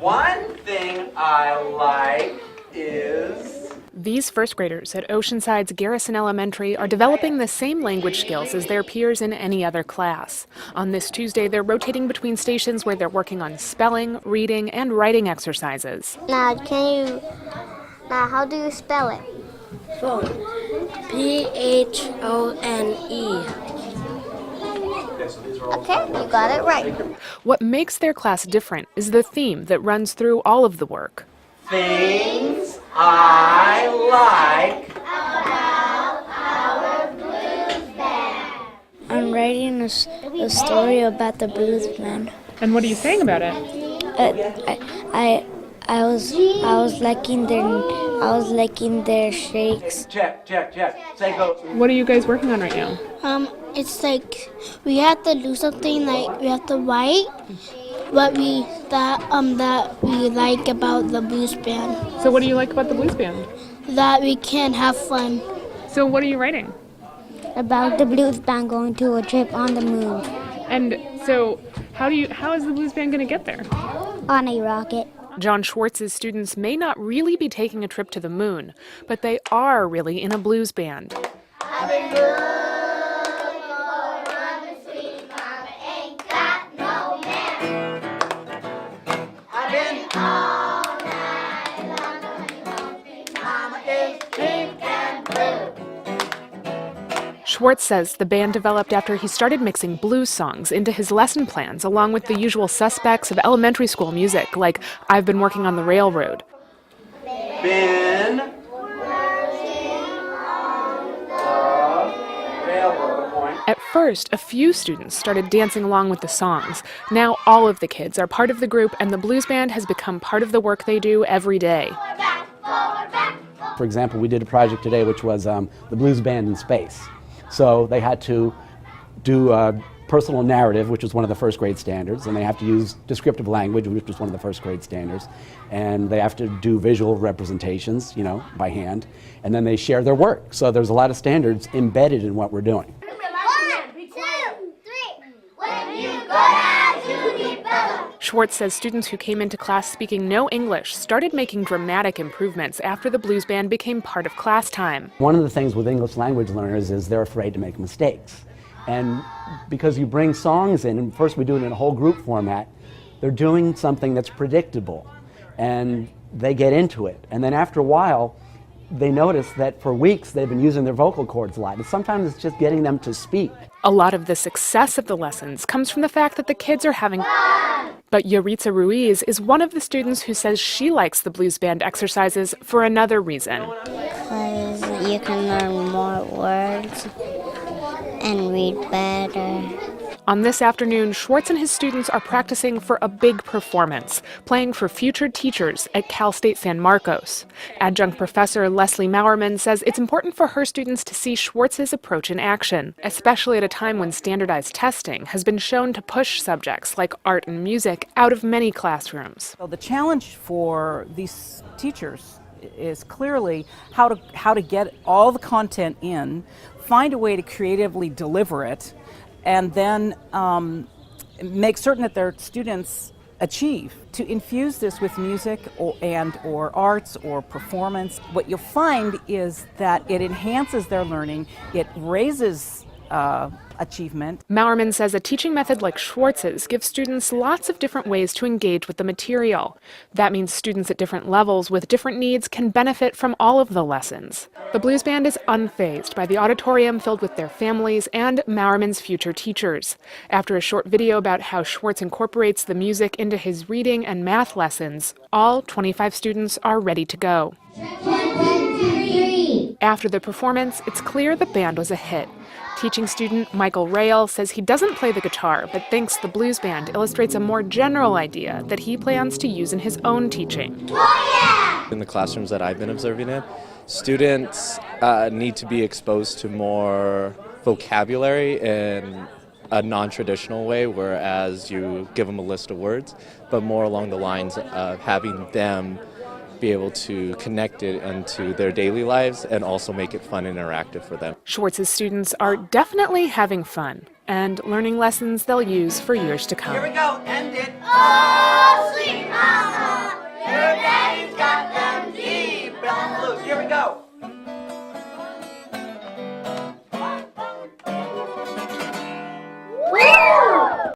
One thing I like is... These first graders at Oceanside's Garrison Elementary are developing the same language skills as their peers in any other class. On this Tuesday, they're rotating between stations where they're working on spelling, reading, and writing exercises. Now, how do you spell it? Phone. Phone. Okay, you got it right. What makes their class different is the theme that runs through all of the work. Things I like about our blues band. I'm writing a story about the blues band. And what are you saying about it? I was liking their shakes. Check. Say go. What are you guys working on right now? It's like we have to do something, like we have to write what we like about the blues band. So what do you like about the blues band? That we can have fun. So what are you writing? About the blues band going to a trip on the moon. And so how is the blues band going to get there? On a rocket. Jon Schwartz's students may not really be taking a trip to the moon, but they are really in a blues band. Schwartz says the band developed after he started mixing blues songs into his lesson plans along with the usual suspects of elementary school music, like I've Been Working on the Railroad. Been working on the railroad. At first, a few students started dancing along with the songs. Now all of the kids are part of the group, and the blues band has become part of the work they do every day. For example, we did a project today which was the blues band in space. So they had to do personal narrative, which was one of the first grade standards, and they have to use descriptive language, which was one of the first grade standards, and they have to do visual representations, by hand, and then they share their work. So there's a lot of standards embedded in what we're doing. 1, 2, 3. When you go down to develop. Schwartz says students who came into class speaking no English started making dramatic improvements after the blues band became part of class time. One of the things with English language learners is they're afraid to make mistakes. And because you bring songs in, and first we do it in a whole group format, they're doing something that's predictable, and they get into it. And then after a while, they notice that for weeks they've been using their vocal cords a lot, and sometimes it's just getting them to speak. A lot of the success of the lessons comes from the fact that the kids are having fun. But Yarytza Ruiz is one of the students who says she likes the blues band exercises for another reason. Because you can learn more words and read better. On this afternoon, Schwartz and his students are practicing for a big performance, playing for future teachers at Cal State San Marcos. Adjunct professor Leslie Mauerman says it's important for her students to see Schwartz's approach in action, especially at a time when standardized testing has been shown to push subjects like art and music out of many classrooms. So the challenge for these teachers is clearly how to get all the content in, find a way to creatively deliver it, and then make certain that their students achieve. To infuse this with music or arts or performance, what you'll find is that it enhances their learning, it raises achievement. Mauerman says a teaching method like Schwartz's gives students lots of different ways to engage with the material. That means students at different levels with different needs can benefit from all of the lessons. The blues band is unfazed by the auditorium filled with their families and Mauerman's future teachers. After a short video about how Schwartz incorporates the music into his reading and math lessons, all 25 students are ready to go. 1, 2, 3. After the performance, it's clear the band was a hit. Teaching student Michael Rail says he doesn't play the guitar, but thinks the blues band illustrates a more general idea that he plans to use in his own teaching. Oh, yeah! In the classrooms that I've been observing in, students need to be exposed to more vocabulary in a non-traditional way, whereas you give them a list of words, but more along the lines of having them be able to connect it into their daily lives and also make it fun and interactive for them. Schwartz's students are definitely having fun and learning lessons they'll use for years to come. Here we go, end it. Oh, sweet